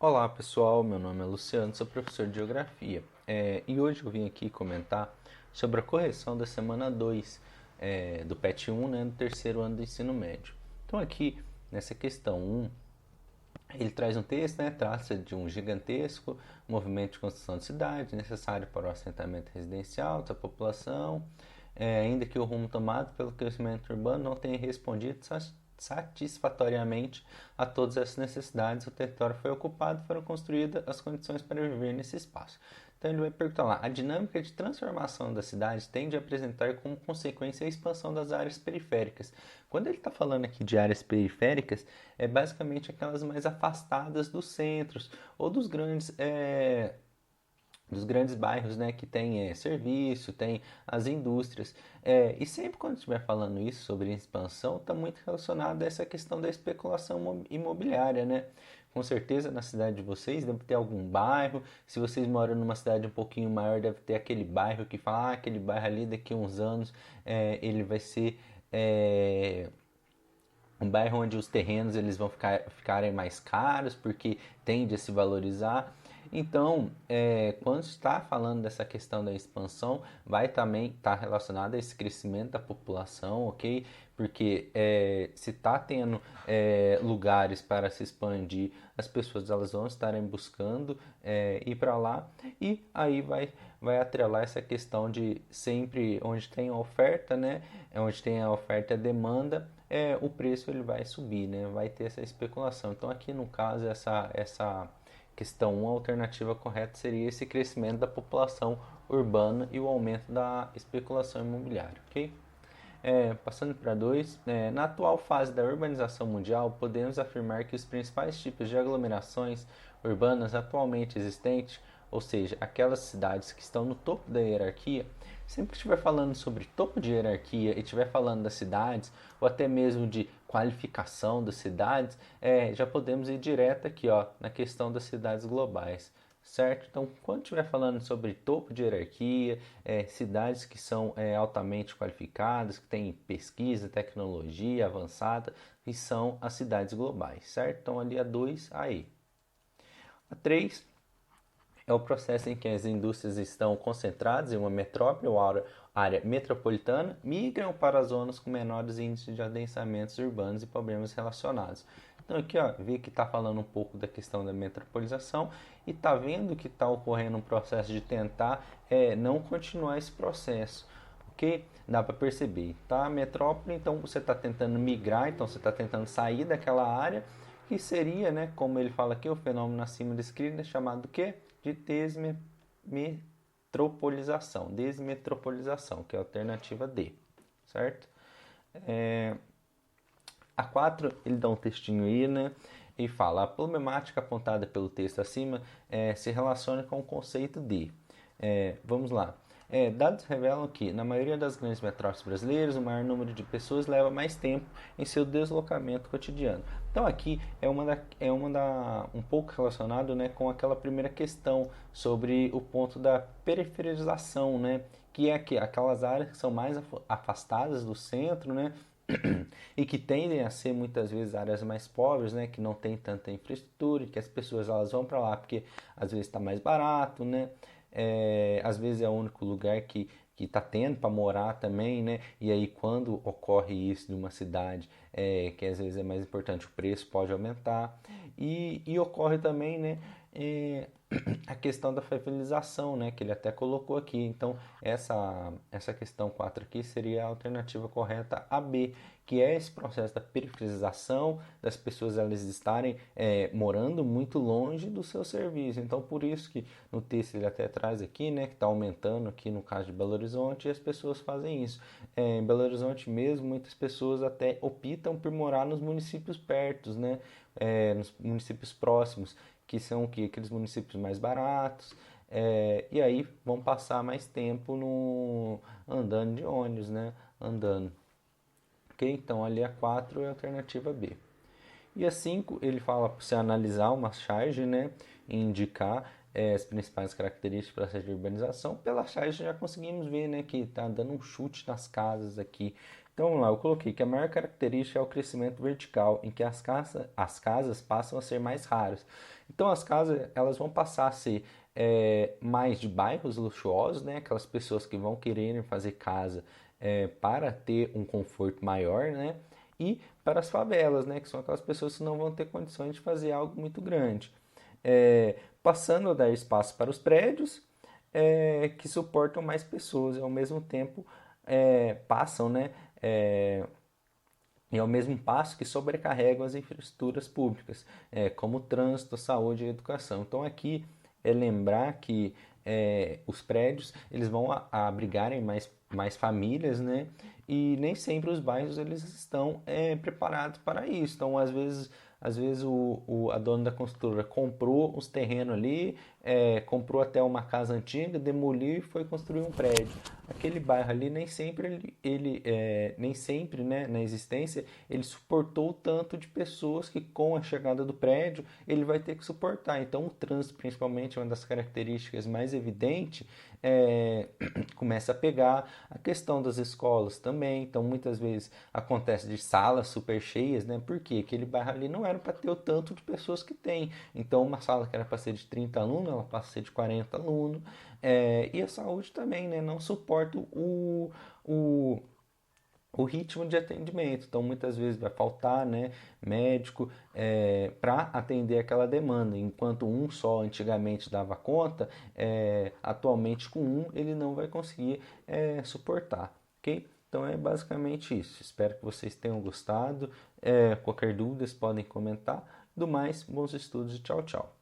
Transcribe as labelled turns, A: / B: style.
A: Olá pessoal, meu nome é Luciano, sou professor de Geografia e hoje eu vim aqui comentar sobre a correção da semana 2 do PET 1, né, do terceiro ano do ensino médio. Então aqui, nessa questão 1, ele traz um texto, né, trata de um gigantesco movimento de construção de cidade necessário para o assentamento residencial da população, ainda que o rumo tomado pelo crescimento urbano não tenha respondido satisfatoriamente a todas essas necessidades, o território foi ocupado e foram construídas as condições para viver nesse espaço. Então ele vai perguntar lá, a dinâmica de transformação da cidade tende a apresentar como consequência a expansão das áreas periféricas. Quando ele está falando aqui de áreas periféricas, é basicamente aquelas mais afastadas dos centros ou dos grandes bairros, né, que tem serviço, tem as indústrias. E sempre quando estiver falando isso sobre expansão, está muito relacionado a essa questão da especulação imobiliária, né? Com certeza na cidade de vocês deve ter algum bairro. Se vocês moram numa cidade um pouquinho maior, deve ter aquele bairro que fala, aquele bairro ali daqui a uns anos ele vai ser um bairro onde os terrenos eles vão ficarem mais caros porque tende a se valorizar. Então, quando está falando dessa questão da expansão, vai também estar relacionado a esse crescimento da população, ok? Porque se está tendo lugares para se expandir, as pessoas elas vão estarem buscando ir para lá e aí vai atrelar essa questão de sempre onde tem a oferta, né? Onde tem a oferta e a demanda, o preço ele vai subir, né? Vai ter essa especulação. Então aqui no caso essa questão 1, a alternativa correta seria esse crescimento da população urbana e o aumento da especulação imobiliária, ok? Passando para 2, na atual fase da urbanização mundial, podemos afirmar que os principais tipos de aglomerações urbanas atualmente existentes, ou seja, aquelas cidades que estão no topo da hierarquia, sempre que estiver falando sobre topo de hierarquia e estiver falando das cidades, ou até mesmo de qualificação das cidades, já podemos ir direto aqui ó, na questão das cidades globais, certo? Então, quando estiver falando sobre topo de hierarquia, cidades que são altamente qualificadas, que têm pesquisa, tecnologia avançada, que são as cidades globais, certo? Então, ali a 2 aí. A 3 é o processo em que as indústrias estão concentradas em uma metrópole ou área metropolitana, migram para zonas com menores índices de adensamentos urbanos e problemas relacionados. Então aqui ó, vê que está falando um pouco da questão da metropolização e está vendo que está ocorrendo um processo de tentar não continuar esse processo. Ok? Dá para perceber, tá? Metrópole, então você está tentando migrar, então você está tentando sair daquela área, que seria, né, como ele fala aqui, o fenômeno acima descrito, chamado quê? De desmetropolização, que é a alternativa D, certo? A 4 ele dá um textinho aí, né? E fala: a problemática apontada pelo texto acima se relaciona com o conceito de. Vamos lá. Dados revelam que, na maioria das grandes metrópoles brasileiras, o maior número de pessoas leva mais tempo em seu deslocamento cotidiano. Então, aqui um pouco relacionado, né, com aquela primeira questão sobre o ponto da periferização, né, que é aquelas áreas que são mais afastadas do centro, né, e que tendem a ser muitas vezes áreas mais pobres, né, que não tem tanta infraestrutura, e que as pessoas elas vão para lá porque às vezes está mais barato, né, às vezes é o único lugar que está tendo para morar também, né? E aí quando ocorre isso de uma cidade que às vezes é mais importante, o preço pode aumentar e ocorre também, né? A questão da favelização, né, que ele até colocou aqui. Então, essa questão 4 aqui seria a alternativa correta a B, que é esse processo da periferização, das pessoas elas estarem morando muito longe do seu serviço. Então, por isso que no texto ele até traz aqui, né, que está aumentando aqui no caso de Belo Horizonte, e as pessoas fazem isso. Em Belo Horizonte mesmo, muitas pessoas até optam por morar nos municípios pertos, né, nos municípios próximos, que são aqueles municípios mais baratos, e aí vão passar mais tempo andando de ônibus, né? Andando. Ok? Então ali a 4 é a alternativa B. E a 5 ele fala para você analisar uma charge, né? E indicar as principais características do processo de urbanização. Pela charge já conseguimos ver, né? Que está dando um chute nas casas aqui. Então vamos lá, eu coloquei que a maior característica é o crescimento vertical, em que as casas passam a ser mais raras. Então as casas elas vão passar a ser mais de bairros luxuosos, né? Aquelas pessoas que vão querer fazer casa para ter um conforto maior, né? E para as favelas, né? Que são aquelas pessoas que não vão ter condições de fazer algo muito grande. Passando a dar espaço para os prédios que suportam mais pessoas e ao mesmo tempo passam, né? É, e ao mesmo passo que sobrecarregam as infraestruturas públicas, como trânsito, saúde e educação. Então aqui é lembrar que os prédios eles vão abrigarem mais famílias, né? E nem sempre os bairros eles estão preparados para isso. Então às vezes a dona da construtora comprou os terrenos ali, comprou até uma casa antiga, demoliu e foi construir um prédio. Aquele bairro ali nem sempre nem sempre, né, na existência ele suportou o tanto de pessoas que com a chegada do prédio ele vai ter que suportar. Então o trânsito principalmente é uma das características mais evidentes, começa a pegar a questão das escolas também. Então muitas vezes acontece de salas super cheias, né? Porque aquele bairro ali não era para ter o tanto de pessoas que tem. Então uma sala que era para ser de 30 alunos, ela passa a ser de 40 alunos. E a saúde também, né? Não suporta o, o ritmo de atendimento. Então, muitas vezes vai faltar, né, médico para atender aquela demanda. Enquanto um só antigamente dava conta, atualmente com um ele não vai conseguir suportar, ok? Então é basicamente isso. Espero que vocês tenham gostado. Qualquer dúvida, podem comentar. Do mais, bons estudos e tchau, tchau.